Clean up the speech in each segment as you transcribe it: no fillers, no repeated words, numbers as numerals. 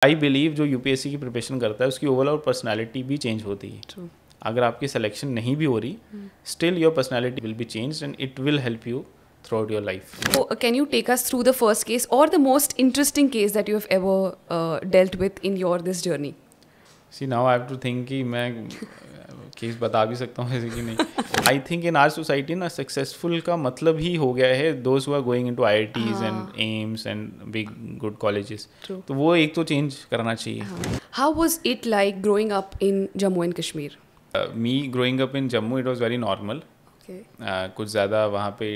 I believe जो UPSC की preparation करता है उसकी ओवरऑल पर्सनालिटी भी चेंज होती है. True. अगर आपकी सिलेक्शन नहीं भी हो रही, still your personality will be change and it will help you throughout your life. Oh, can you take us through the first case or the most interesting case that you have ever dealt with in your this journey? See, now I have to think कि मैं case बता भी सकता हूँ ऐसे कि नहीं. I think in our society ना सक्सेसफुल का मतलब ही हो गया है those who are going into IITs and AIIMS and big good colleges. तो वो एक तो चेंज करना चाहिए. How was it like growing up in Jammu and Kashmir? Me growing up in Jammu it was very normal. कुछ ज़्यादा वहाँ पे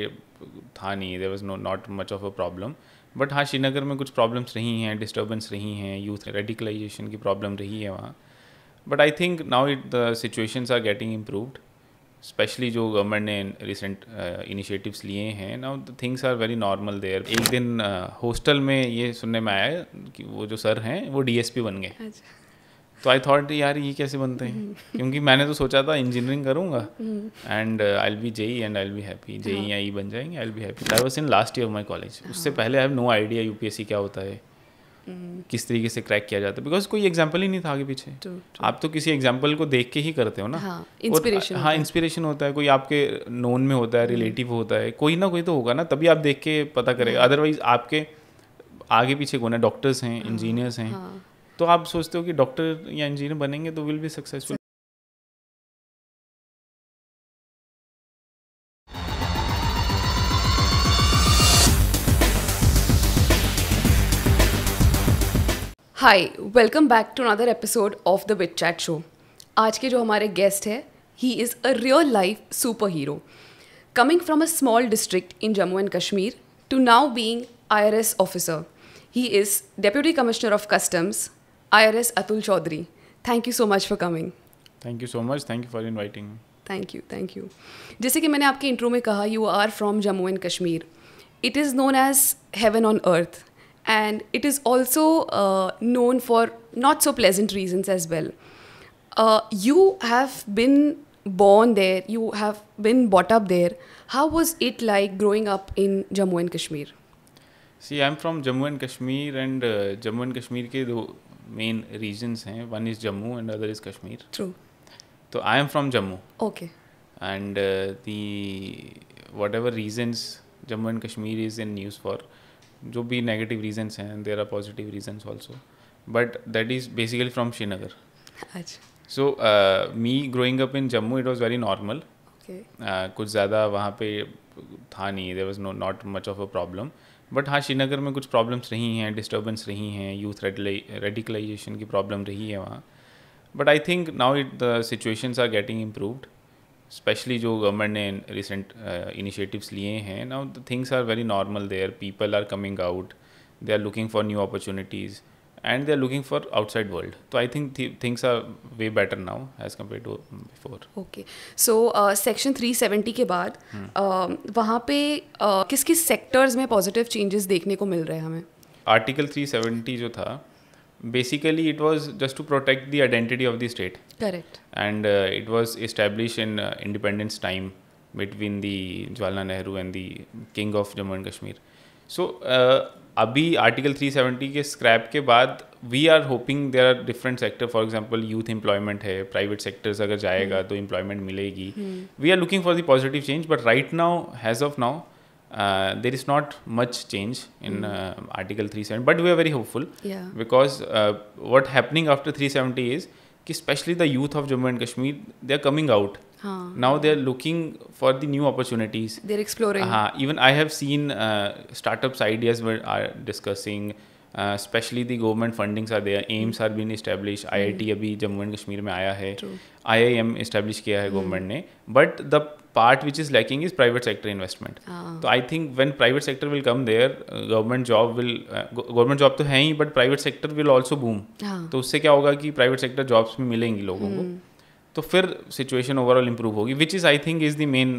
था नहीं. There was not much of a problem. But हाँ, श्रीनगर में कुछ प्रॉब्लम्स रही हैं, डिस्टर्बेंस रही हैं, यूथ रेडिकलाइजेशन की प्रॉब्लम रही है वहाँ. But I think now the situations are getting improved, specially जो गवर्नमेंट ने रिसेंट इनिशिएटिव्स लिए हैं. Now the things are very normal there. एक दिन हॉस्टल में ये सुनने में आया कि वो जो सर हैं वो डीएसपी बन गए. तो आई थॉट यार ये कैसे बनते हैं, क्योंकि मैंने तो सोचा था इंजीनियरिंग करूँगा and I will be JE and I will be happy. JE या ई बन जाएंगे, I will be happy. I was in last year of my college. उससे पहले I have no idea UPSC क्या होता है, किस तरीके से क्रैक किया जाता है, बिकॉज कोई एग्जाम्पल ही नहीं था आगे पीछे. आप तो किसी एग्जाम्पल को देख के ही करते हो ना. इंस्पिरेशन. हाँ, इंस्पिरेशन होता है. कोई आपके नोन में होता है, रिलेटिव होता है, कोई ना कोई तो होगा ना, तभी आप देख के पता करेगा. अदरवाइज आपके आगे पीछे कौन है, डॉक्टर्स हैं, इंजीनियर्स हैं, तो आप सोचते हो कि डॉक्टर या इंजीनियर बनेंगे तो will be successful. Hi, welcome back to another episode of the wit chat show. आज के जो हमारे गेस्ट है, he is a real life superhero. Coming from a small district in Jammu and Kashmir to now being IRS officer. He is deputy commissioner of customs, IRS Atul Chaudhary. Thank you so much for coming. Thank you so much. Thank you for inviting me. Thank you. जैसे कि मैंने आपके intro में कहा, you are from Jammu and Kashmir. It is known as heaven on earth, and it is also known for not so pleasant reasons as well. You have been born there. You have been brought up there. How was it like growing up in Jammu and Kashmir? See, I'm from Jammu and Kashmir, and Jammu and Kashmir के दो main regions हैं. One is Jammu and other is Kashmir. True. तो I am from Jammu. Okay. And the whatever reasons Jammu and Kashmir is in news for, जो भी negative reasons हैं, there are positive reasons also, but that is basically from Srinagar. अच्छा. So me growing up in Jammu it was very normal. कुछ ज़्यादा वहाँ पे था नहीं. There was not much of a problem. But हाँ, श्रीनगर में कुछ प्रॉब्लम्स रही हैं, डिस्टर्बेंस रही हैं, यूथ रेडिकलाइजेशन की प्रॉब्लम रही है वहाँ. But I think now the situations are getting improved, specially जो गवर्नमेंट ने रिसेंट इनिशिएटिव्स लिए हैं. Now the things are very normal there. People are coming out, they are looking for new opportunities and they are looking for outside world. So I think things are way better now as compared to before. Okay. So section 370 के बाद वहाँ पे किस किस sectors में positive changes देखने को मिल रहे हैं हमें? आर्टिकल 370 जो था, basically it was just to protect the identity of the state. Correct. And it was established in independence time between the Jawaharlal Nehru and the king of Jammu and Kashmir. So अभी article 370 के scrap के बाद we are hoping there are different sector. For example youth employment है, private sectors अगर जाएगा तो employment मिलेगी. We are looking for the positive change, but right now as of now there is not much change in article 370, but we are very hopeful because what happening after 370 is कि specially the youth of Jammu and Kashmir, they are coming out. Now they are looking for the new opportunities. They're exploring. Even I have seen startups ideas are discussing. Especially the government fundings are there. AIMS are being established. IIT अभी Jammu and Kashmir में आया है. IIM establish किया है government ने. But the part which is lacking is private sector investment. तो I think when private sector will come there, government job तो है ही, but private sector will also boom. तो उससे क्या होगा कि private sector jobs भी मिलेंगी लोगों को. तो फिर सिचुएशन ओवरऑल इम्प्रूव होगी, which is I think is the main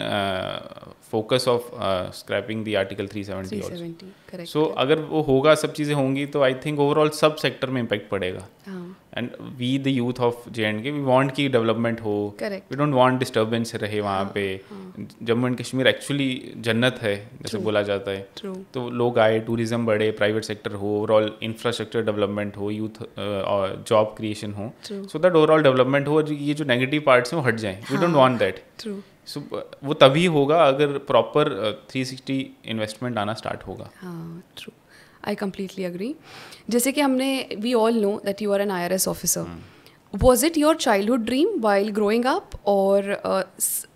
focus of scrapping the article 370 also. So अगर वो होगा, सब चीज़ें होंगी, तो आई थिंक ओवरऑल सब सेक्टर में इम्पैक्ट पड़ेगा. And we the youth of JNK we want की डेवलपमेंट हो, वी डोंट वांट डिस्टर्बेंस रहे वहाँ पे। जम्मू एंड कश्मीर एक्चुअली जन्नत है जैसे बोला जाता है। तो लोग आए, टूरिज्म बढ़े, प्राइवेट सेक्टर हो, ओवरऑल इंफ्रास्ट्रक्चर डेवलपमेंट हो, यूथ और जॉब क्रिएशन हो, सो दैट ओवरऑल डेवलपमेंट हो, ये जो नेगेटिव पार्ट्स हैं वो हट जाएं। We don't want that. So वो तभी होगा अगर प्रॉपर 360 इन्वेस्टमेंट आना स्टार्ट होगा। हाँ, ट्रू, आई कम्प्लीटली अग्री। जैसे कि हमने we all know that you are an IRS officer, was it your childhood dream while growing up, or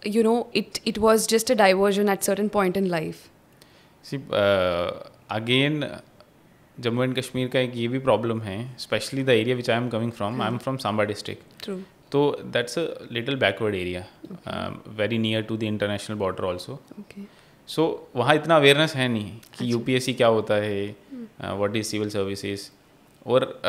you know it was just a diversion at certain point in life? See, again Jammu and Kashmir का एक ये भी problem है, specially the area which I am coming from, I am from Samba district. True. तो that's a little backward area, very near to the international border also. So वहाँ इतना awareness है नहीं कि UPSC क्या होता है, व्हाट इज़ सिविल सर्विसेज, और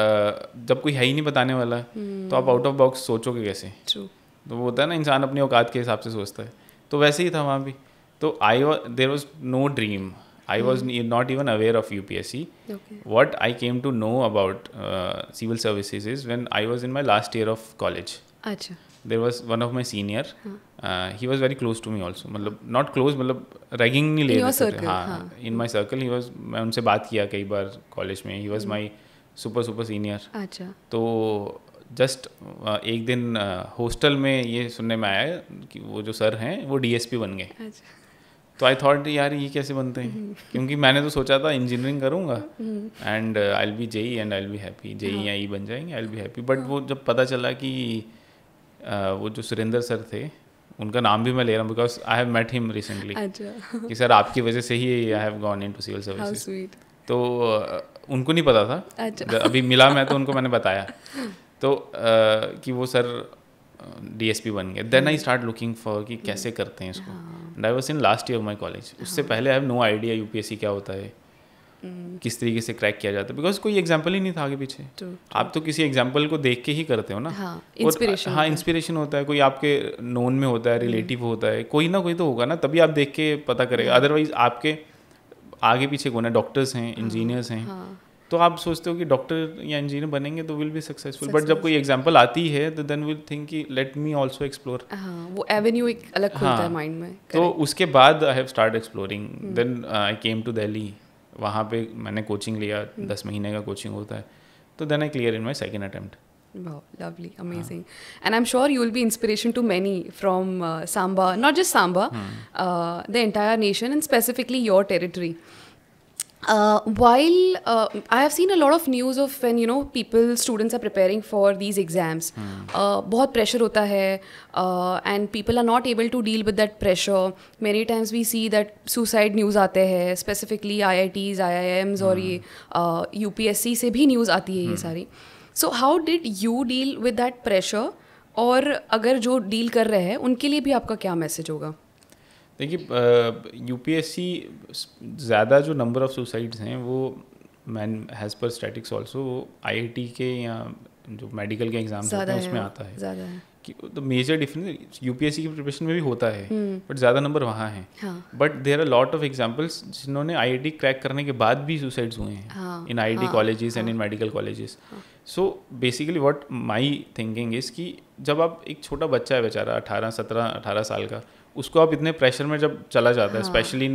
जब कोई है ही नहीं बताने वाला तो आप आउट ऑफ बॉक्स सोचोगे कैसे? True. तो वो होता है ना, इंसान अपनी औकात के हिसाब से सोचता है। तो वैसे ही था वहाँ भी। तो there was no dream, I was not even aware of UPSC. Okay. What I came to know about civil services is when I was in my last year of college. अच्छा. There was one of my senior. He was very close to me also. मतलब not close, मतलब ragging नहीं ले रहे थे। हाँ, in my circle he was, मैं उनसे बात किया कई बार कॉलेज में। He was my super senior. अच्छा. तो जस्ट एक दिन हॉस्टल में ये सुनने में आया कि वो जो सर हैं वो DSP बन गए। अच्छा. तो आई थॉट यार ये कैसे बनते हैं, क्योंकि मैंने तो सोचा था इंजीनियरिंग करूँगा and I will B JEE and I will be happy, JEE या E बन जाएंगे, I will be happy. But वो जब पता चला कि वो जो सुरेंद्र सर थे, उनका नाम भी मैं ले रहा हूँ because I have met him recently, कि सर आपकी वजह से ही I have gone into civil services. तो उनको नहीं पता था, अभी मिला मैं तो उनको मैंने बताया तो कि वो सर DSP बन गए। Then I start looking for कि कैसे करते हैं इसको, and I was in last year of my college. उससे पहले I have no idea UPSC क्या होता है, किस तरीके से क्रैक किया जाता है, बिकॉज कोई एग्जाम्पल ही नहीं था आगे पीछे। आप तो किसी एग्जाम्पल को देख के ही करते हो ना। इंस्पिरेशन होता है, कोई आपके नोन में होता है, रिलेटिव होता है, कोई ना कोई तो होगा ना, तभी आप देख के पता करेगा। अदरवाइज आपके आगे पीछे कौन है, डॉक्टर्स हैं, इंजीनियर्स हैं, तो आप सोचते हो कि डॉक्टर या इंजीनियर बनेंगे तो विल बी सक्सेसफुल। बट जब कोई एग्जांपल आती है तो देन विल थिंक कि लेट मी आल्सो एक्सप्लोर। वो एवेन्यू एक अलग खुलता है माइंड में। तो उसके बाद I have start exploring. Then I came to Delhi, वहाँ पे मैंने कोचिंग लिया, 10 महीने का कोचिंग होता है। तो then I clear in my second attempt. Wow, lovely, amazing. And I'm sure you will be inspiration to many from Samba, not just Samba, the entire nation and specifically your territory. While I have seen a lot of news of when students are preparing for these exams, बहुत pressure होता है and people are not able to deal with that pressure. Many times we see that suicide news आते हैं, specifically IITs, IIMs और ये UPSC से भी news आती है ये सारी. So how did you deal with that pressure? और अगर जो डील कर रहे हैं उनके लिए भी आपका क्या मैसेज होगा? देखिए UPSC ज़्यादा जो नंबर ऑफ़ सुसाइड्स हैं वो हैज़ पर स्टैटिक्स ऑल्सो IIT के या जो मेडिकल के एग्जाम्स होते हैं उसमें आता है ज़्यादा है कि तो मेजर डिफरेंस UPSC की प्रिपरेशन में भी होता है बट ज़्यादा नंबर वहाँ हैं। But there are lot of examples जिन्होंने IIT क्रैक करने के बाद भी सुसाइड्स हुए हैं in IIT colleges and in medical colleges. So basically what my thinking is कि जब आप एक छोटा बच्चा है बेचारा 18 साल का, उसको आप इतने प्रेशर में जब चला जाता है, स्पेशली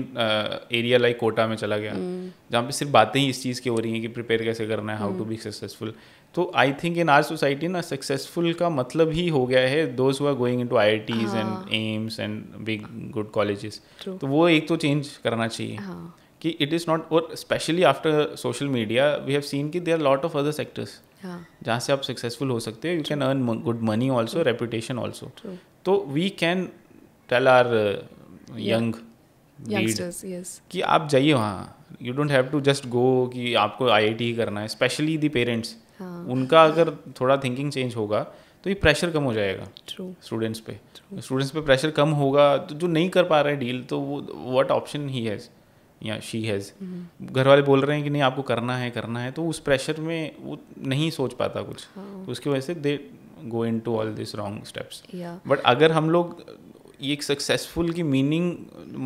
एरिया लाइक कोटा में चला गया जहाँ पे सिर्फ बातें ही इस चीज़ की हो रही हैं कि प्रिपेयर कैसे करना है, हाउ टू बी सक्सेसफुल। तो I think in our society ना सक्सेसफुल का मतलब ही हो गया है those who are going into IITs and AIIMS and big good colleges. तो वो एक तो चेंज करना चाहिए कि इट इज़ नॉट, और specially after social media we have seen कि there are lot of other sectors जहाँ से आप सक्सेसफुल हो सकते हो। You can earn good money also, reputation also. तो we can tell our youngsters कि आप जाइए वहाँ, you don't have to just go कि आपको IIT ही करना है। स्पेशली दी पेरेंट्स, उनका अगर थोड़ा थिंकिंग चेंज होगा तो ये प्रेशर कम हो जाएगा स्टूडेंट्स पे प्रेशर कम होगा। तो जो नहीं कर पा रहा है डील, तो वो व्हाट ऑप्शन ही हैज़ या शी हैज़, घर वाले बोल रहे हैं कि नहीं आपको करना है, तो उस प्रेशर में वो नहीं सोच पाता कुछ, तो उसकी वजह से they go into all this wrong steps. But अगर हम लोग ये एक सक्सेसफुल की मीनिंग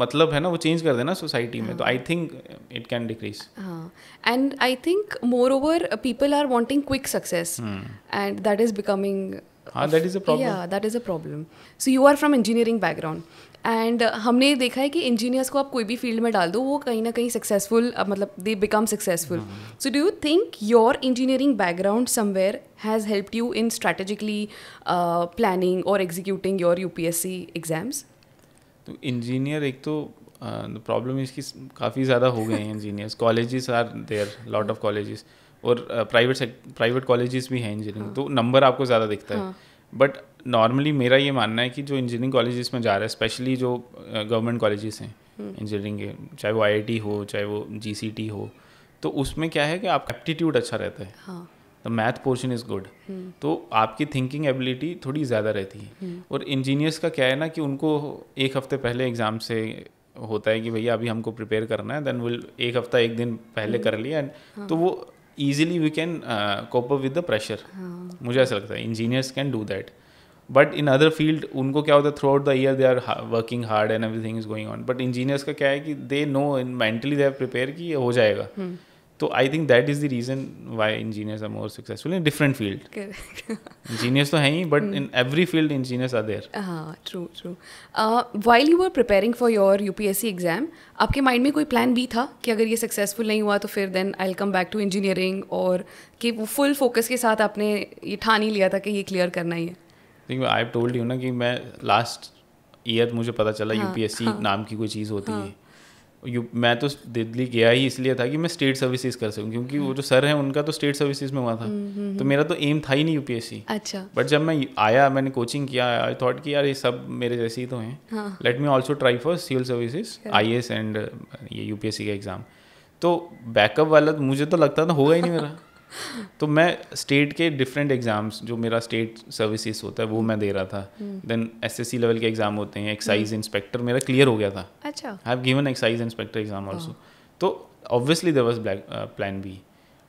मतलब है ना वो चेंज कर देना सोसाइटी में, तो I think it can decrease. हाँ, and I think moreover people are wanting quick success and that is becoming, that is a problem. Yeah, that is a problem. So you are from engineering background and हमने देखा है कि engineers को आप कोई भी field में डाल दो वो कहीं ना कहीं सक्सेसफुल, मतलब they become successful. So do you think your engineering background somewhere has helped you in strategically planning और एग्जीक्यूटिंग योर यूपीएससी एग्जाम्स? तो इंजीनियर एक तो प्रॉब्लम इसकी काफ़ी ज़्यादा हो गए हैं engineers. Colleges are there, lot of colleges, और प्राइवेट कॉलेजेस भी हैं इंजीनियरिंग, तो नंबर आपको ज़्यादा दिखता है. बट नॉर्मली मेरा ये मानना है कि जो इंजीनियरिंग कॉलेजेस में जा रहा है, स्पेशली जो गवर्नमेंट कॉलेजेस हैं इंजीनियरिंग के, चाहे वो आईआईटी हो चाहे वो जीसीटी हो, तो उसमें क्या है कि आपका एप्टीट्यूड अच्छा रहता है, the math portion is good, तो आपकी थिंकिंग एबिलिटी थोड़ी ज़्यादा रहती है. और इंजीनियर्स का क्या है ना कि उनको एक हफ्ते पहले एग्ज़ाम से होता है कि भैया अभी हमको प्रिपेयर करना है, देन विल एक हफ्ता एक दिन पहले कर लिया, तो वो easily we can cope up with the pressure. मुझे ऐसा लगता है engineers can do that. But in other field उनको क्या होता है, throughout the year they are working hard and everything is going on. But engineers का क्या है कि they know mentally they have prepare कि ये हो जाएगा. तो I think that is the reason why engineers are more successful in different field. Engineers तो हैं ही, but in every field engineers are there. हाँ, true true. While you were preparing for your UPSC exam, आपके mind में कोई plan भी था कि अगर ये सक्सेसफुल नहीं हुआ तो फिर then I will come back to engineering, और कि वो फुल फोकस के साथ आपने ये ठान ही लिया था कि ये क्लियर करना ही है? देखिए आई हैव टोल्ड यू ना कि मैं लास्ट ईयर मुझे पता चला यूपीएससी नाम की कोई चीज़ होती है. मैं तो दिल्ली गया ही इसलिए था कि मैं स्टेट सर्विसेज कर सकूं, क्योंकि वो जो सर हैं उनका तो स्टेट सर्विसेज में हुआ था, तो मेरा तो एम था ही नहीं यूपीएससी. अच्छा. बट जब मैं आया, मैंने कोचिंग किया, आई थॉट कि यार ये सब मेरे जैसे ही तो हैं, let me also try for civil services, IAS and ये यूपीएससी का एग्ज़ाम. तो बैकअप वाला मुझे तो लगता था होगा ही नहीं मेरा. तो मैं स्टेट के डिफरेंट एग्ज़ाम्स, जो मेरा स्टेट सर्विसेज होता है वो मैं दे रहा था. देन एसएससी लेवल के एग्ज़ाम होते हैं, एक्साइज इंस्पेक्टर मेरा क्लियर हो गया था. अच्छा. I have given excise inspector exam also. तो obviously there was plan B.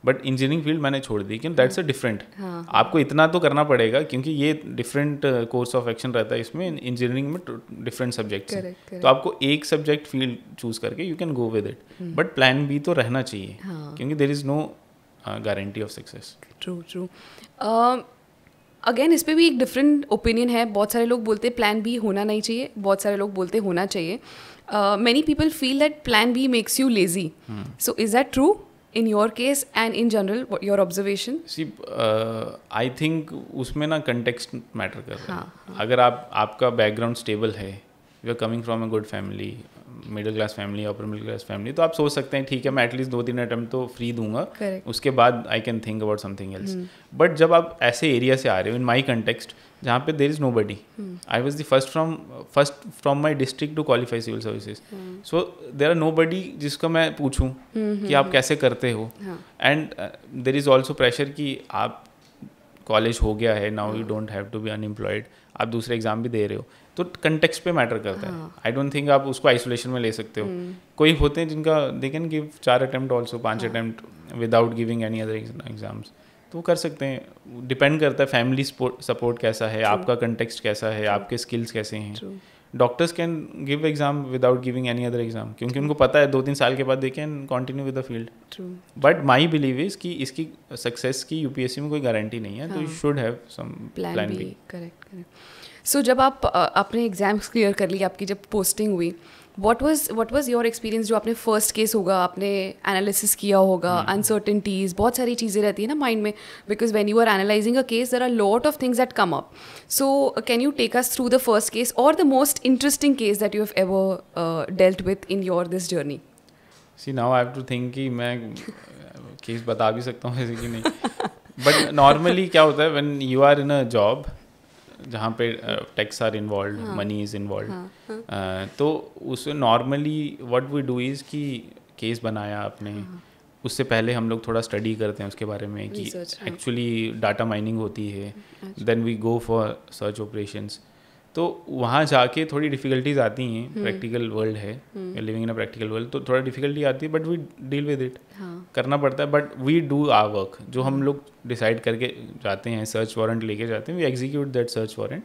But engineering field मैंने छोड़ दी, क्योंकि दैट्स अ डिफरेंट. आपको इतना तो करना पड़ेगा, क्योंकि ये डिफरेंट कोर्स ऑफ एक्शन रहता है इसमें. इंजीनियरिंग में डिफरेंट सब्जेक्ट्स हैं, तो आपको एक सब्जेक्ट फील्ड चूज करके you can go with it. But plan B तो रहना चाहिए, क्योंकि there is no guarantee of success. True. Again इस पे भी एक डिफरेंट ओपिनियन है. बहुत सारे लोग बोलते हैं प्लान बी होना नहीं चाहिए, बहुत सारे लोग बोलते होना चाहिए. Many people feel that plan B makes you lazy. So is that true in your case and in general, what your observation? See, I think उसमें ना context matter करता है. अगर आपका background stable है, you are coming from a good family, middle class family, upper middle class family, तो आप सोच सकते हैं ठीक है मैं एटलीस्ट 2-3 अटेम्प्ट तो फ्री दूंगा. Correct. उसके बाद I can think about something else. But जब आप ऐसे एरिया से आ रहे हो, इन माई कंटेक्स्ट, जहाँ पे there is nobody, I was the first from my district to qualify civil services. So there are nobody जिसको मैं पूछूँ कि आप कैसे करते हो. And there is also pressure कि आप कॉलेज हो गया है, now you don't have to be unemployed, आप दूसरे एग्जाम भी दे रहे हो. तो कंटेक्स्ट पे मैटर करता है. आई डोंट थिंक आप उसको आइसोलेशन में ले सकते हो. कोई होते हैं जिनका they can give 4 attempt also, 5 attempt without giving any other exams, तो वो कर सकते हैं. डिपेंड करता है फैमिली सपोर्ट कैसा है, आपका कंटेक्स्ट कैसा है, आपके स्किल्स कैसे हैं. Doctors can give exam without giving any other exam, क्योंकि उनको पता है 2-3 साल के बाद they can continue with the field. But my believe is कि इसकी सक्सेस की यूपीएससी में कोई गारंटी नहीं है, तो you should have some plan B. Correct. So जब आप अपने एग्जाम्स क्लियर कर लिए, आपकी जब पोस्टिंग हुई, what was योर एक्सपीरियंस? जो आपने फर्स्ट केस होगा, आपने एनालिसिस किया होगा, अनसर्टेनिटीज़, बहुत सारी चीज़ें रहती है ना माइंड में, because when you are analyzing a case there are lot of things that come up. So can you take us through the first case और the most interesting case that you have ever dealt with in your this journey? See now I have to think कि मैं case बता भी सकता हूँ ऐसे कि नहीं. बट नॉर्मली क्या होता है when you are in a job जहाँ पे tax are involve, money is involve, तो उसमें normally what we do is कि केस बनाया आपने, उससे पहले हम लोग थोड़ा स्टडी करते हैं उसके बारे में कि एक्चुअली डाटा माइनिंग होती है. Then we go for search operations. तो वहाँ जाके थोड़ी डिफ़िकल्टीज आती हैं, प्रैक्टिकल वर्ल्ड है, living in a practical world, तो थोड़ा डिफ़िकल्टी आती है, but we deal with it, करना पड़ता है, but we do our work. जो हम लोग डिसाइड करके जाते हैं, सर्च वारंट लेके जाते हैं, we execute that search warrant.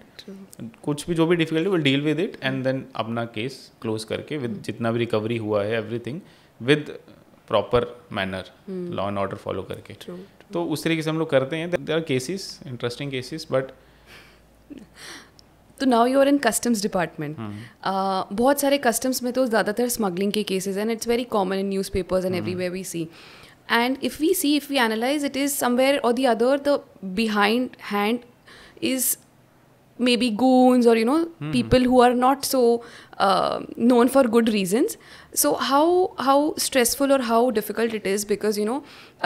कुछ भी जो भी difficulty will deal with it and then अपना केस क्लोज करके विद जितना भी रिकवरी हुआ है everything with proper manner, law and order follow करके. तो उस तरीके से हम लोग करते हैं. There are cases, interesting cases, but तो now you are in customs department. बहुत सारे कस्टम्स में तो ज़्यादातर स्मगलिंग के cases and it's very common in newspapers and everywhere we see. And if we analyze it is somewhere और the other the behind hand is maybe goons or people who are not so known for good reasons. So how stressful or how difficult it is, because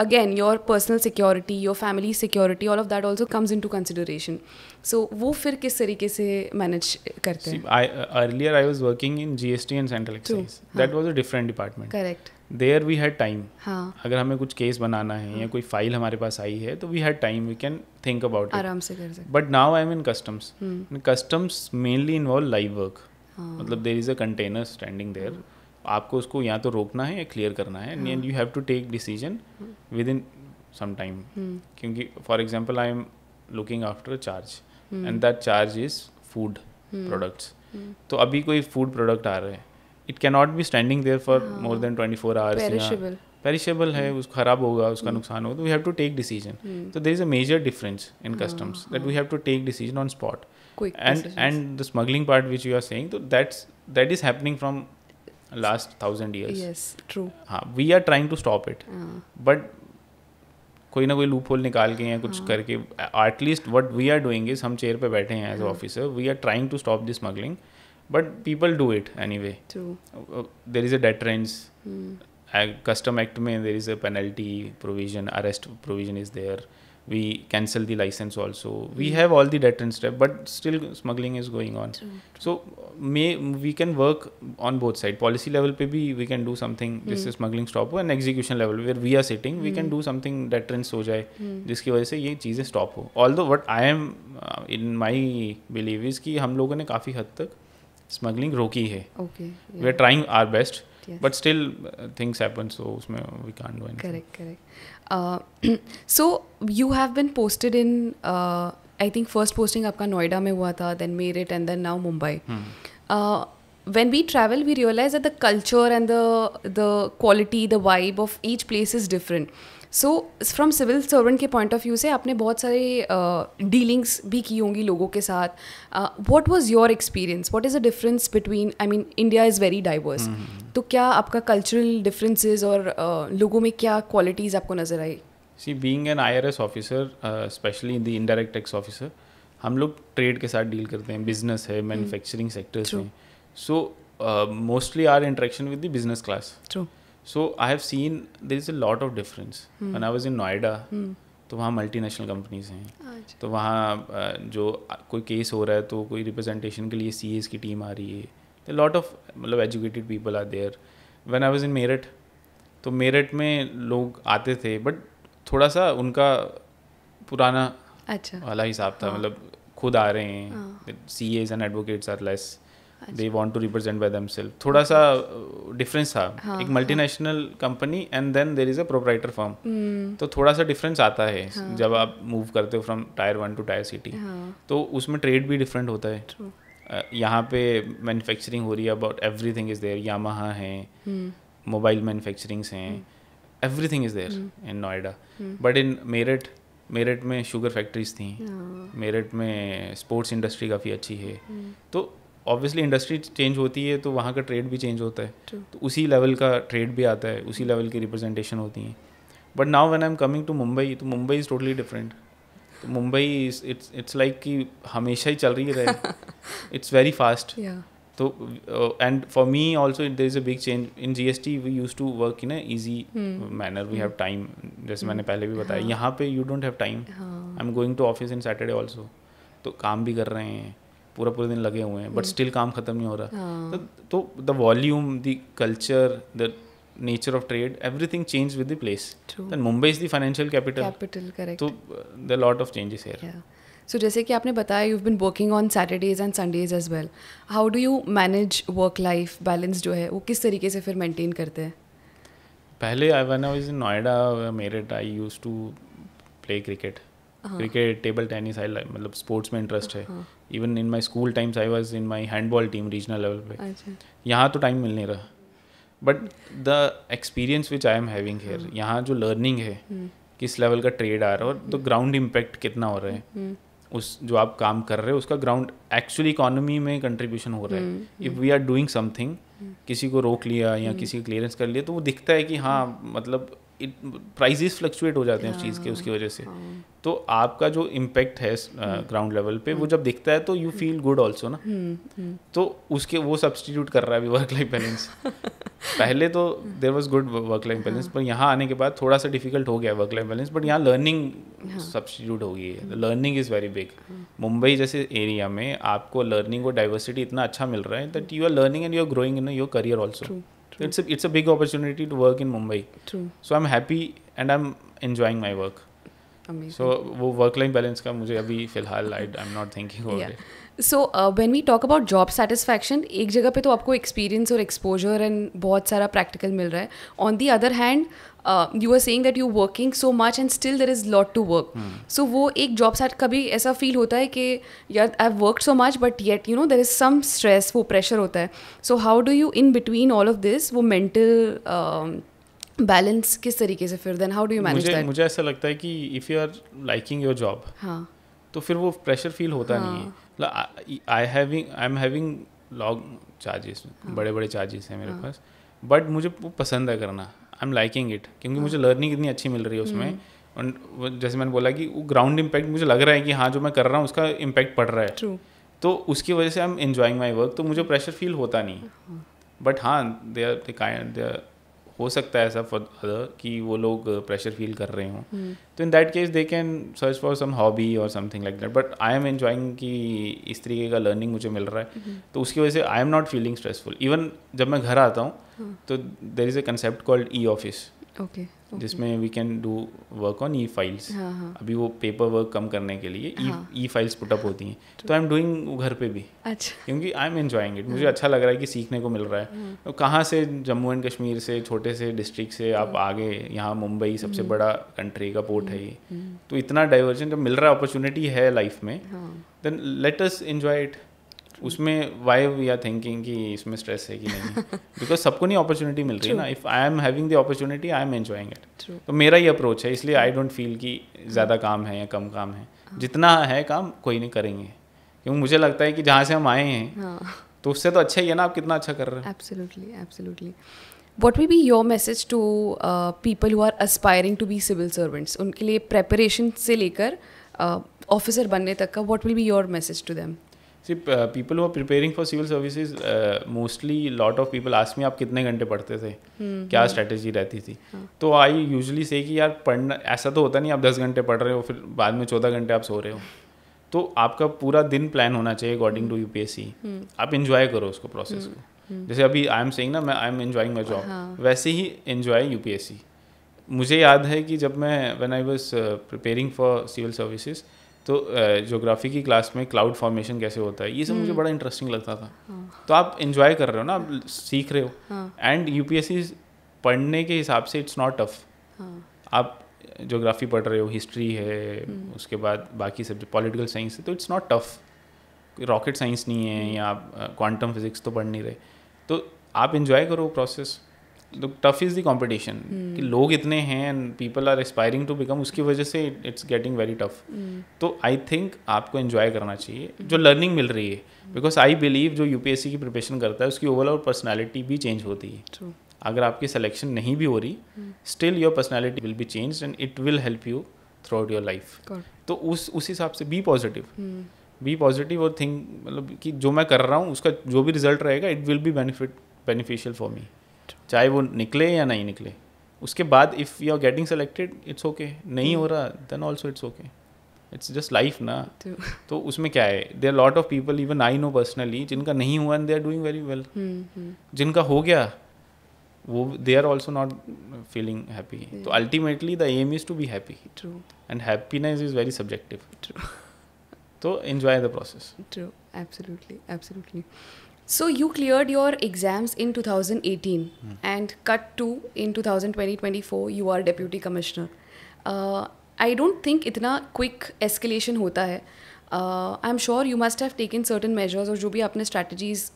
again your personal security, your family security, all of that also comes into consideration. So वो फिर किस तरीके से manage करते हैं? Earlier I was working in GST and Central Excise. That was a different department. Correct. There we had time. हाँ. अगर हमें कुछ केस बनाना है या कोई फाइल हमारे पास आई है तो we had time, we can think about it. आराम से कर सकते. But now I'm in customs. Customs mainly involve live work. मतलब there is a container standing there. आपको उसको या तो रोकना है या क्लियर करना है, and you have to take decision within some time. क्योंकि for example I am looking after a charge and that charge is food products. तो अभी कोई food product आ रहा है, it cannot be standing there for more than 24 hours. Perishable है, उसको खराब होगा, उसका नुकसान होगा, तो we have to take decision. So there is a major difference in customs that we have to take decision on spot. And the smuggling part which you are saying, so that is happening from last 1000 years. Yes, true. हाँ, we are trying to stop it, but कोई ना कोई loop hole निकाल के या कुछ करके, at least what we are doing is, हम चेयर पे बैठे हैं as officer, we are trying to stop this smuggling, but people do it anyway. True. There is a deterrence. Custom Act में there is a penalty provision, arrest provision is there. We cancel the license also. We have all the deterrent steps, but still smuggling is going on. True. So we can work on both sides. Policy level पे भी we can do something. This is smuggling stop हो, and execution level where we are sitting, we can do something deterrence हो जाए, जिसकी वजह से ये चीज़ें stop हो. Although what I am in my belief is कि हम लोगों ने काफ़ी हद तक स्मगलिंग रोकी है. We are trying our best, but still things happen, so उसमें we can't do anything. Correct. So you have been posted in, I think first posting आपका नोएडा में हुआ था, then Meerut and then now Mumbai. When we travel, we realize that the culture and the quality, the vibe of each place is different. So from civil servant के point of view से आपने बहुत सारे dealings भी की होंगी लोगों के साथ. What was your experience? What is the difference between, I mean India is very diverse, तो क्या आपका कल्चरल डिफरेंसेस और लोगों में क्या क्वालिटीज़ आपको नज़र आई? See being an IRS officer, specially the indirect tax officer, हम लोग ट्रेड के साथ डील करते हैं, बिजनेस है, मैन्युफैक्चरिंग सेक्टर्स हैं, so mostly our interaction with the business class. So I have seen there is a lot of difference. When I was in Noida, तो वहाँ मल्टीनेशनल कंपनीज हैं, तो वहाँ जो कोई केस हो रहा है तो कोई रिप्रेजेंटेशन के लिए CAs की टीम आ रही है, लॉट ऑफ मतलब educated people are there. When I was in Meerut, तो मेरठ में लोग आते थे, बट थोड़ा सा उनका पुराना वाला हिसाब था, मतलब खुद आ रहे हैं, CAs and advocates are less, they want to represent by themselves. थोड़ा सा डिफरेंस था. एक multinational company and then there is a proprietor firm, तो थोड़ा सा डिफरेंस आता है जब आप मूव करते हो from tier 1 to tier city. तो उसमें ट्रेड भी डिफरेंट होता है. यहाँ पे मैन्युफैक्चरिंग हो रही है, about everything is there. Yamaha है, मोबाइल मैन्युफैक्चरिंग्स हैं, everything is there in Noida. But in Meerut में शुगर फैक्ट्रीज थी, मेरठ में स्पोर्ट्स इंडस्ट्री काफ़ी अच्छी है. तो ऑब्वियसली इंडस्ट्री चेंज होती है तो वहाँ का ट्रेड भी चेंज होता है, तो उसी लेवल का ट्रेड भी आता है, उसी लेवल की रिप्रेजेंटेशन होती हैं. But now when I am coming to Mumbai, तो मुंबई इज़ टोटली डिफरेंट. तो मुंबई इट्स लाइक कि हमेशा ही चल रही है, इट्स वेरी फास्ट. तो and for me also there is a big change. In GST we use to work in a easy manner, we have time, जैसे मैंने पहले भी बताया. यहाँ पे you don't have time. I am going to office in Saturday also, तो काम भी कर रहे हैं, पूरा दिन लगे हुए हैं, बट स्टिल काम खत्म नहीं हो रहा. तो the volume, the culture, the nature of trade, everything change with the place. Then Mumbai is the financial capital. Correct. तो there lot of changes here. So जैसे कि आपने बताया you have been working on Saturdays and Sundays as well, how do you manage work life balance जो है वो किस तरीके से फिर मेंटेन करते हैं? पहले when I was in Noida Meerut I used to play cricket, table tennis, I मतलब स्पोर्ट्स में इंटरेस्ट है. Even in my school times I was in my handball team regional level पे. यहाँ तो टाइम मिल नहीं रहा. But the experience which I am having here, यहाँ जो लर्निंग है किस लेवल का ट्रेड आ रहा है और तो ग्राउंड इम्पैक्ट कितना हो रहा है उस जो आप काम कर रहे हो उसका ग्राउंड एक्चुअली इकोनॉमी में कंट्रीब्यूशन हो रहा है. If we are doing something, किसी को रोक लिया या किसी को क्लियरेंस कर लिया तो वो दिखता है कि हाँ मतलब प्राइजेस फ्लक्चुएट हो जाते हैं उस चीज़ के उसकी वजह से. तो आपका जो इम्पैक्ट है ग्राउंड लेवल पे वो जब दिखता है तो यू फील गुड ऑल्सो ना. तो उसके वो सब्सटीट्यूट कर रहा है अभी वर्क लाइफ बैलेंस. पहले तो there was good work life balance, पर यहाँ आने के बाद थोड़ा सा डिफिकल्ट हो गया वर्क लाइफ बैलेंस. बट यहाँ लर्निंग सब्सटीट्यूट हो गई है. Learning is very big. Mumbai जैसे एरिया में आपको लर्निंग और डाइवर्सिटी इतना अच्छा मिल रहा है that you are learning and you are growing in your career also. It's a big opportunity to work in Mumbai. True. So I'm happy and I'm enjoying my work. Amazing. So वो work life balance का मुझे अभी फिलहाल I'm not thinking about it. So when we talk about job satisfaction, एक जगह पे तो आपको experience और exposure and बहुत सारा practical मिल रहा है. On the other hand, you are saying that you're working so much and still there is lot to work. So वो एक job sat कभी ऐसा feel होता है कि यार I've worked so much but yet you know there is some stress, वो pressure होता है. So how do you in between all of this वो mental बैलेंस किस तरीके से फिर then how do you manage that? मुझे ऐसा लगता है कि if you are liking your job तो फिर वो प्रेशर फील होता नहीं है. I am having log charges, बड़े बड़े चार्जेस हैं मेरे पास, बट मुझे वो पसंद है करना. आई एम लाइकिंग इट क्योंकि मुझे लर्निंग इतनी अच्छी मिल रही है उसमें. और जैसे मैंने बोला कि वो ग्राउंड इम्पैक्ट मुझे लग रहा है कि हाँ जो मैं कर रहा हूँ उसका इम्पैक्ट पड़ रहा है. True. तो उसकी वजह से I am enjoying my work, तो मुझे प्रेशर फील होता नहीं. बट हाँ दे हो सकता है ऐसा फॉर अदर कि वो लोग प्रेशर फील कर रहे हों. तो in that case they can search for some hobby और something like that. But I am enjoying कि इस तरीके का लर्निंग मुझे मिल रहा है. तो उसकी वजह से I am not feeling stressful. Even जब मैं घर आता हूँ तो there is a concept called e office, जिसमें we can do work on e files. अभी वो पेपर वर्क कम करने के लिए ई फाइल्स पुटअप होती हैं. तो आई एम डूइंग घर पे भी. अच्छा. क्योंकि आई एम एन्जॉइंग इट. मुझे अच्छा लग रहा है कि सीखने को मिल रहा है. तो कहाँ से जम्मू एंड कश्मीर से छोटे से डिस्ट्रिक्ट से आप आगे यहाँ मुंबई सबसे बड़ा कंट्री का पोर्ट है ये. तो इतना डाइवर्जन जब मिल रहा है, अपॉर्चुनिटी है लाइफ में, then let us enjoy it. उसमें वाई वी आर थिंकिंग कि इसमें स्ट्रेस है कि नहीं, बिकॉज सबको नहीं अपॉर्चुनिटी मिल रही है ना. If I am having the opportunity I am enjoying it. तो मेरा ही अप्रोच है, इसलिए आई डोंट फील कि ज़्यादा काम है या कम काम है. जितना है काम कोई नहीं करेंगे, क्योंकि मुझे लगता है कि जहाँ से हम आए हैं तो उससे तो अच्छा ही है ना आप कितना अच्छा कर रहे हैं. Absolutely absolutely. What will be your message to people who are aspiring to be civil servants? उनके लिए प्रेपरेशन से लेकर ऑफिसर बनने तक का what will be your message to them? See, people who are preparing for civil services, mostly lot of people ask me आप कितने घंटे पढ़ते थे, क्या स्ट्रेटेजी रहती थी. तो आई यूजुअली से कि यार पढ़ना ऐसा तो होता नहीं आप 10 घंटे पढ़ रहे हो फिर बाद में 14 घंटे आप सो रहे हो. तो आपका पूरा दिन प्लान होना चाहिए अकॉर्डिंग टू यूपीएससी. आप इन्जॉय करो उसको प्रोसेस को. जैसे अभी आई एम सेइंग ना मैं आई एम एन्जॉइंग माई जॉब, वैसे ही एन्जॉय यूपीएससी. मुझे याद है कि जब मैं when I was preparing for civil services तो ज्योग्राफी की क्लास में क्लाउड फॉर्मेशन कैसे होता है ये सब मुझे बड़ा इंटरेस्टिंग लगता था. तो आप एंजॉय कर रहे हो ना, आप सीख रहे हो. एंड यूपीएससी पढ़ने के हिसाब से इट्स नॉट टफ. आप ज्योग्राफी पढ़ रहे हो, हिस्ट्री है, उसके बाद बाकी सब्जेक्ट पॉलिटिकल साइंस है, तो it's not tough. Rocket science नहीं है या आप क्वांटम फिजिक्स तो पढ़ नहीं रहे. तो आप एंजॉय करो process. Tough is the competition कि लोग इतने हैं and people are aspiring to become, उसकी वजह से इट्स गेटिंग वेरी टफ. तो आई थिंक आपको एंजॉय करना चाहिए जो लर्निंग मिल रही है. बिकॉज आई बिलीव जो यूपीएससी की प्रिपरेशन करता है उसकी ओवरऑल पर्सनैलिटी भी चेंज होती है. अगर आपकी सिलेक्शन नहीं भी हो रही, still your personality will be change and it will help you through out your life. तो उस हिसाब से बी पॉजिटिव और थिंक मतलब कि जो मैं कर रहा हूँ उसका जो भी रिजल्ट रहेगा it will be beneficial for me, चाहे वो निकले या नहीं निकले. उसके बाद if you are getting selected it's okay, नहीं हो रहा then also it's okay. It's just life ना. तो उसमें क्या है, there lot of people even I know personally जिनका नहीं हुआ and they are doing very well. जिनका हो गया वो they are also not feeling happy. तो ultimately the M is to be happy and happiness is very subjective. तो enjoy the process. True, absolutely. So you cleared your exams in 2018 and cut to in 2020-24 you are deputy commissioner. I don't think इतना quick escalation होता है. I'm sure you must have taken certain measures और जो भी आपने strategies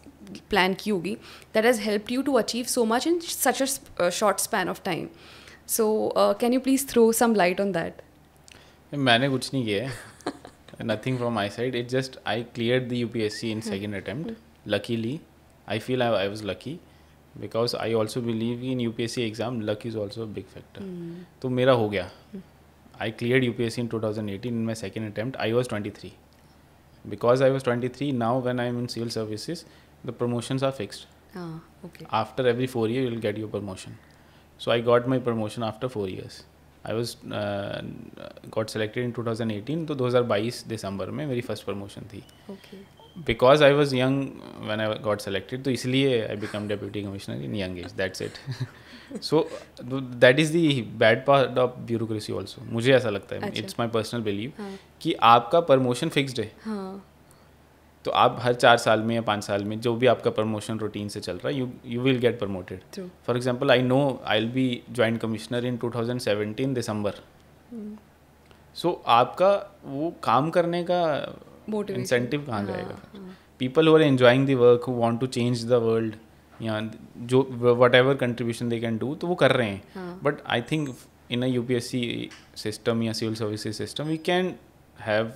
plan की होगी that has helped you to achieve so much in such a short span of time. So can you please throw some light on that? मैंने कुछ नहीं किया है. Nothing from my side. It just I cleared the UPSC in second attempt. Luckily, I feel I was lucky because I also believe in UPSC exam. Luck is also a big factor. तो मेरा हो गया. I cleared UPSC in 2018 in my second attempt. I was 23. Because I was 23, now when I am in civil services, the promotions are fixed. Okay. After every 4 years, you will get your promotion. So I got my promotion after 4 years. I was got selected in 2018. तो 2022 दिसंबर में मेरी first promotion थी. Okay. Because I was young when I got selected, तो इसलिए I become deputy commissioner in young age. That's it. So that is the bad part of bureaucracy also. मुझे ऐसा लगता है. It's my personal belief कि आपका promotion fixed है. तो आप हर 4 साल में या 5 साल में जो भी आपका प्रमोशन रूटीन से चल रहा है you will get promoted. For example I know I will be joint commissioner in 2017 December. So आपका वो काम करने का इंसेंटिव कहाँ जाएगा? People who are enjoying the work, who want to change the world, या जो whatever contribution they can do, तो वो कर रहे हैं. But I think in a UPSC system या civil services system we can have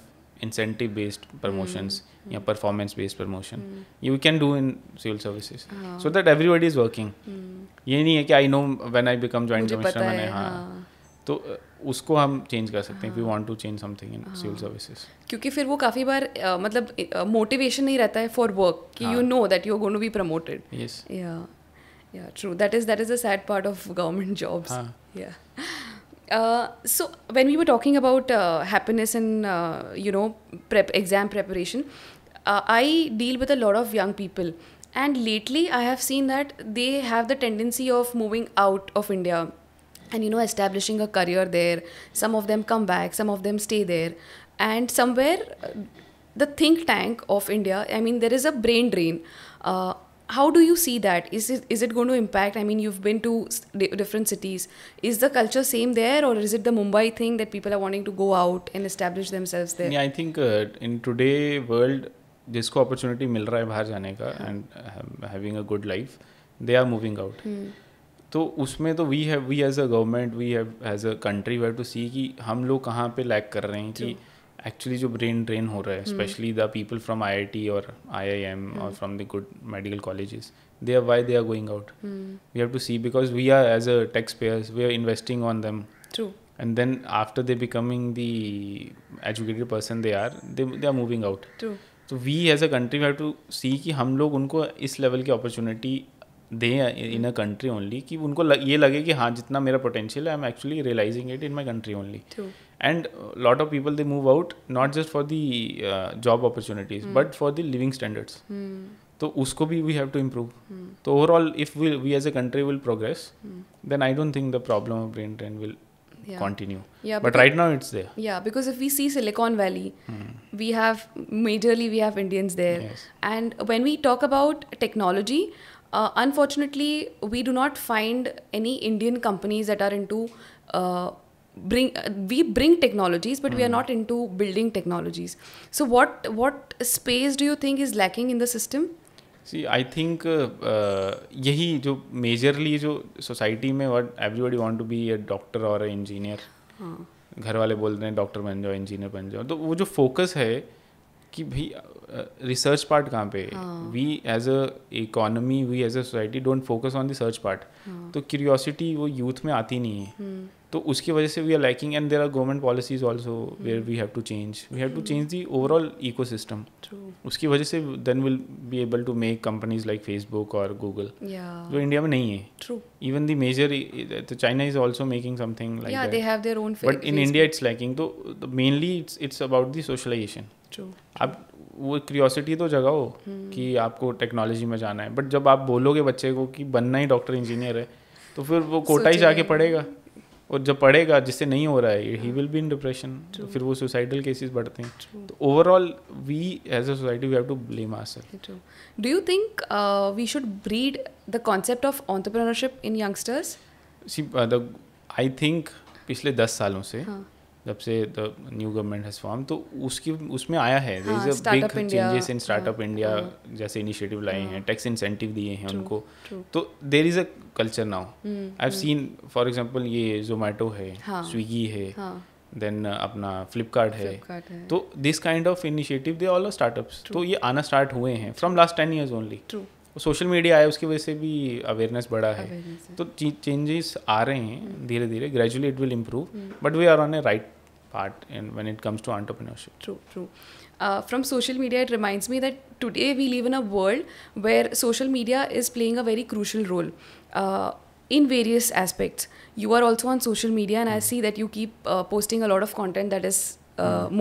incentive based promotions या performance based promotion you can do in civil services so that everybody is working. ये नहीं है कि I know when I become joint commissioner मैंने तो उसको हम चेंज कर सकते हैं if we want to change something in civil services. क्योंकि फिर वो काफ़ी बार मतलब मोटिवेशन नहीं रहता है for work कि you know that you're going to be promoted. Yes. Yeah, true. That is the sad part of government jobs. Yeah. So when we were talking about happiness and exam preparation, I deal with a lot of young people, and lately I have seen that they have the tendency of moving out of India and establishing a career there. Some of them come back, some of them stay there, and somewhere the think tank of India, I mean there is a brain drain. How do you see that? Is it going to impact? I mean, you've been to different cities. Is the culture same there, or is it the Mumbai thing that people are wanting to go out and establish themselves there? Yeah, I think in today world, जिसको opportunity मिल रहा है बाहर जाने का and having a good life, they are moving out. तो उसमें तो we as a government, we have as a country, we have to see कि हम लोग कहाँ पे lack कर रहे हैं कि एक्चुअली जो ब्रेन ड्रेन हो रहा है, specially the people from IIT और IIM और from the good medical colleges, they are why they are going out. We have to see because we are as a taxpayers, we are investing on them. True. And then after they becoming the educated person they are moving out. True. So we as a country we have to see कि हम लोग उनको इस level की opportunity दें इन a country only कि उनको ये लगे कि हाँ जितना मेरा पोटेंशियल है I am actually realising it in my country only. And a lot of people they move out not just for the job opportunities but for the living standards. तो उसको भी we have to improve. तो overall if we as a country will progress then I don't think the problem of brain drain will continue. Yeah, but right now it's there. Yeah, because if we see Silicon Valley, we have Indians there. Yes. And when we talk about technology, unfortunately we do not find any Indian companies that are into we bring technologies but we are not into building technologies. So what space do you think is lacking in the system? See, I think यही जो majorly जो society में what everybody want to be a doctor or a engineer. घर वाले बोल रहे हैं doctor बन जाओ, इंजीनियर बन जाओ, तो वो जो फोकस है कि भाई रिसर्च पार्ट कहाँ पे है. We as a economy, we as a society don't focus on the research part. तो क्यूरियोसिटी वो यूथ में आती नहीं है. तो उसकी वजह से we are lacking and there are government policies also where we have to change the overall ecosystem. उसकी वजह से then will be able to make companies like Facebook और गूगल जो इंडिया में नहीं है. Even the major China is also making something like that. They have their own, but in India it's lacking. तो mainly it's about the socialization. आप वो curiosity तो जगाओ कि आपको टेक्नोलॉजी में जाना है, बट जब आप बोलोगे बच्चे को कि बनना ही डॉक्टर इंजीनियर है तो फिर वो कोटा ही जाके पढ़ेगा. और जब पढ़ेगा जिससे नहीं हो रहा है he will be in depression, तो फिर वो सुसाइडल केसेस बढ़ते हैं। तो overall we as a society we have to blame ourself. Do you think we should breed the concept of entrepreneurship in youngsters? See I think पिछले 10 सालों से जब से the new government has form, तो उसमें आया है there is a big changes in startup India, जैसे इनिशिएटिव लाए हैं, टैक्स इंसेंटिव दिए हैं उनको, तो there is a culture now. I have seen for example ये जोमेटो है, स्विगी है, देन अपना फ्लिपकार्ट है, तो this kind of initiative they all are startups, तो ये आना स्टार्ट हुए हैं from last 10 years only. Social media आया उसकी वजह से भी अवेयरनेस बढ़ा है, तो चेंजेस आ रहे हैं धीरे धीरे, gradually it will improve, but we are on a right part and when it comes to entrepreneurship. True. From social media, it reminds me that today we live in a world where social media is playing a very crucial role in various aspects. You are also on social media, and I see that you keep posting a lot of content that is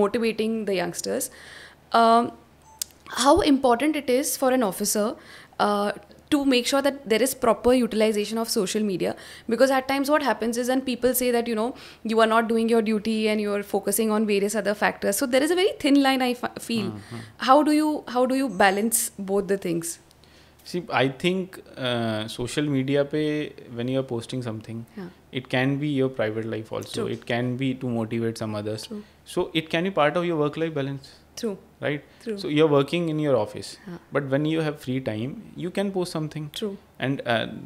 motivating the youngsters. How important it is for an officer to make sure that there is proper utilization of social media, because at times what happens is, and people say that you are not doing your duty and you are focusing on various other factors, so there is a very thin line I feel. How do you balance both the things? See, I think social media pe when you are posting something, it can be your private life also. True. It can be to motivate some others. True. So it can be part of your work life balance. True. Right? True. So you're working in your office, but when you have free time, you can post something. True. And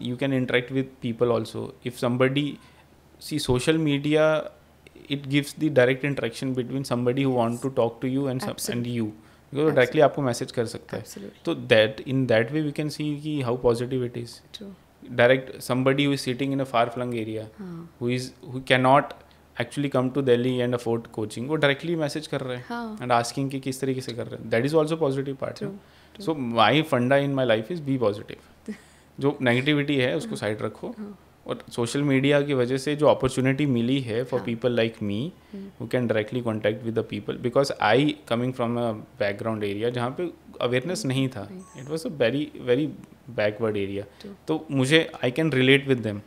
you can interact with people also. If somebody, see, social media, it gives the direct interaction between somebody who want to talk to you and you, because directly आपको message कर सकता है. So that in that way we can see कि how positive it is. True. Direct somebody who is sitting in a far flung area, who cannot actually come to Delhi and afford coaching, वो directly message कर रहे हैं and asking कि किस तरीके से कर रहे हैं. That is also positive part. True. So my funda in my life is be positive. जो negativity है उसको side रखो, और सोशल मीडिया की वजह से जो अपॉर्चुनिटी मिली है for people like me who can directly contact with the people, because I coming from a background area जहाँ पे अवेयरनेस नहीं था, it was a very very backward area, तो मुझे I can relate with them,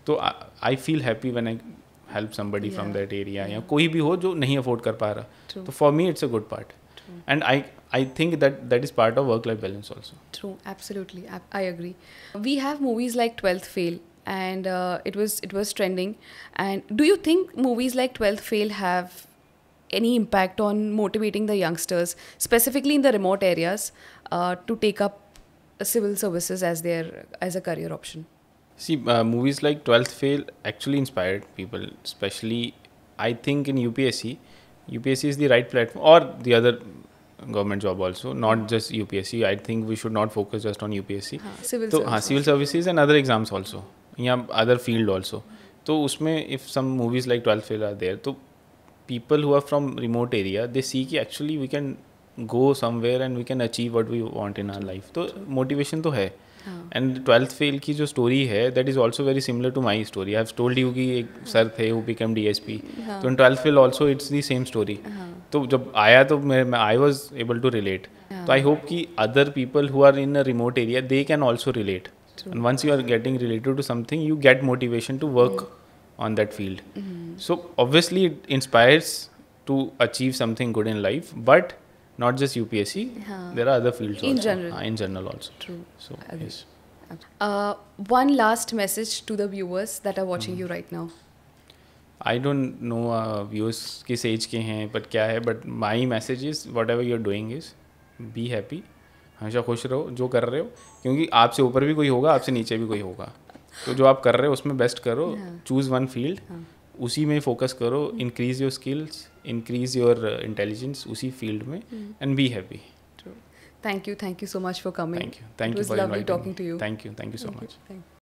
तो I feel happy when I help somebody from that area, या कोई भी हो जो नहीं अफोर्ड कर पा रहा, तो for me it's a good part, and I think that is part of work life balance also. True, absolutely, I agree. We have movies like 12th Fail, and it was trending, and do you think movies like 12th Fail have any impact on motivating the youngsters, specifically in the remote areas, to take up civil services as a career option? See, movies like 12th Fail actually inspired people, especially I think in UPSC is the right platform, or the other government job also, not just UPSC. I think we should not focus just on UPSC. Civil services and other exams also, other field also. So usme if some movies like 12th Fail are there, so people who are from remote area, they see कि actually we can go somewhere and we can achieve what we want in our life. तो motivation तो है. And 12th Fail की जो story है, that is also very similar to my story. I have told you कि एक sir थे who became DSP. तो in 12th Fail also it's the same story. तो जब आया तो I was able to relate. तो I hope कि other people who are in a remote area, they can also relate. And once you are getting related to something, you get motivation to work on that field. So obviously it inspires to achieve something good in life, but not just UPSC. There are other fields in also. General. In general also. True. So yes. One last message to the viewers that are watching you right now. I don't know viewers किस age के हैं, but क्या है, but my message is whatever you're doing is be happy. हमेशा खुश रहो जो कर रहे हो, क्योंकि आपसे ऊपर भी कोई होगा, आपसे नीचे भी कोई होगा, तो जो आप कर रहे हो उसमें बेस्ट करो, चूज़ वन फील्ड, उसी में फोकस करो, increase your skills, increase your intelligence उसी फील्ड में, and be happy. Thank you so much for coming. Thank you it was for lovely inviting talking me. to you. Thank you so much. Thank you.